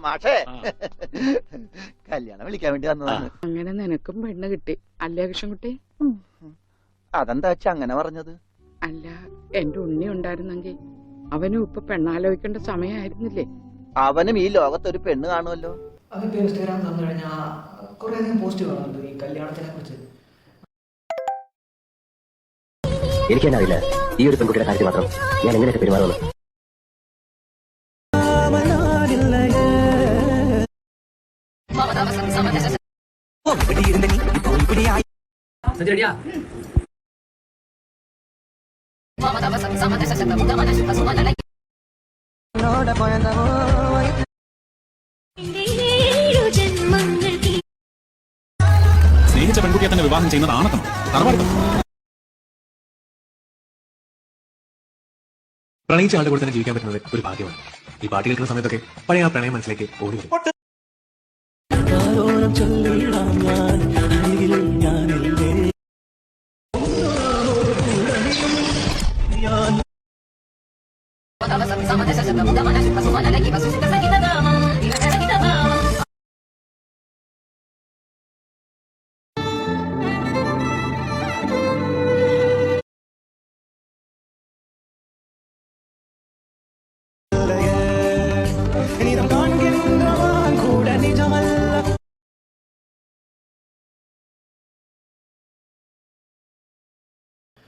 മാഷേ കല്യാണം വിളിക്കാൻ വേണ്ടി വന്നതാണ്. അങ്ങനെ നിനക്കും പെണ്ണ് കിട്ടി അല്ലേ കൃഷ്ണൻകുട്ടി? അതെന്താ വെച്ചാ അങ്ങനെ പറഞ്ഞത്? അല്ല, എന്റെ ഉണ്ണി ഉണ്ടായിരുന്നെങ്കിൽ അവനും ഇപ്പൊ പെണ്ണാലോചിക്കേണ്ട സമയമായിരുന്നില്ലേ? അവനും ഈ ലോകത്തൊരു പെണ്ണ് കാണുമല്ലോ. അതിപ്പോ ഇൻസ്റ്റാഗ്രാം തന്നു കഴിഞ്ഞാൽ കുറെ അധികം പോസ്റ്റ് കാണുന്നുണ്ട് ഈ കല്യാണത്തിനെ കുറിച്ച്. എനിക്ക് തന്നെ അറിയില്ല ഈ ഒരു പെൺകുട്ടിയുടെ കാര്യത്തിൽ മാത്രം ഞാൻ എങ്ങനെയൊക്കെ പെരുമാറുന്നു. സ്നേഹിച്ച പെൺകുട്ടിയെ തന്നെ വിവാഹം ചെയ്യുന്നത് ആണത്തം, തറവാടിത്തം. പ്രണയിച്ച ആളുടെ കൂടെ തന്നെ ജീവിക്കാൻ പറ്റുന്നത് ഒരു ഭാഗ്യമാണ്. ഈ പാട്ട് കേൾക്കുന്ന സമയത്തൊക്കെ പഴയ ആ പ്രണയം മനസ്സിലേക്ക് ഓടി വരും.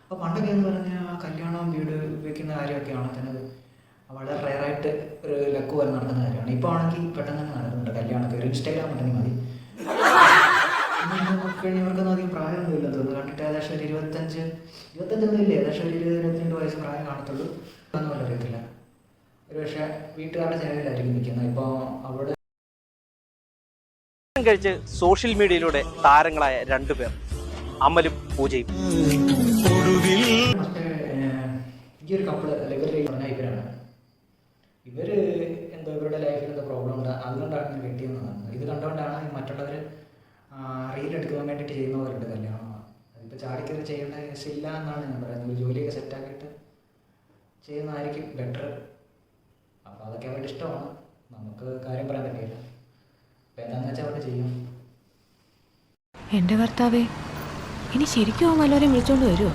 അപ്പോൾ പണ്ടൊക്കെ എന്ന് പറഞ്ഞാൽ കല്യാണം വീട് വെക്കുന്ന കാര്യമൊക്കെയാണ് തന്നെ വളരെ റെയറായിട്ട് ഒരു ലക്ക് പോലെ നടക്കുന്ന കാര്യമാണ്. ഇപ്പോൾ ആണെങ്കിൽ പെട്ടെന്ന് തന്നെ നടക്കുന്നുണ്ട് കല്യാണമൊക്കെ. ഒരു ഇൻസ്റ്റാഗ്രാം ഉണ്ടെങ്കിൽ മതി. കഴിഞ്ഞവർക്കൊന്നും അധികം പ്രായമൊന്നുമില്ല തോന്നുന്നു. കണ്ടിട്ട് ഏകദേശം ഒരു 25 ഇല്ലേ, ഏകദേശം ഒരു 22 വയസ്സ് പ്രായം കാണത്തുള്ളൂ. ഒന്നും പോലെ അറിയത്തില്ല. ഒരു പക്ഷേ വീട്ടുകാരുടെ ചെലവിലായിരിക്കും നിൽക്കുന്നത്. ഇപ്പോൾ അവിടെ കഴിച്ച് സോഷ്യൽ മീഡിയയിലൂടെ താരങ്ങളായ രണ്ടുപേർ, അമലും പൂജയും. ഈ ഒരു കപ്പിള് ഇവരുടെ പറഞ്ഞാൽ ഇവരാണ്. ഇവര് എന്തോ ഇവരുടെ ലൈഫിൽ എന്തോ പ്രോബ്ലം ഉണ്ട്, അതുകൊണ്ടാണ് ഇങ്ങനെ കെട്ടിയെന്നാണ്. ഇത് കണ്ടുകൊണ്ടാണ് മറ്റുള്ളവർ റീൽ എടുക്കാൻ വേണ്ടിയിട്ട് ചെയ്യുന്നവരുണ്ട് കല്യാണം. അതിപ്പോൾ ചാടിക്കറി ചെയ്യേണ്ട കേസില്ല എന്നാണ് ഞാൻ പറയുന്നത്. ജോലിയൊക്കെ സെറ്റാക്കിയിട്ട് ചെയ്യുന്നതായിരിക്കും ബെറ്റർ. അപ്പോൾ അതൊക്കെ അവരുടെ ഇഷ്ടമാണ്, നമുക്ക് കാര്യം പറയാൻ പറ്റില്ല. അപ്പം എന്താണെന്ന് വെച്ചാൽ അവിടെ ചെയ്യും. എൻ്റെ ഭർത്താവേ, ഇനി ശരിക്കും വല്ലവരെയും വിളിച്ചോണ്ട് വരുമോ?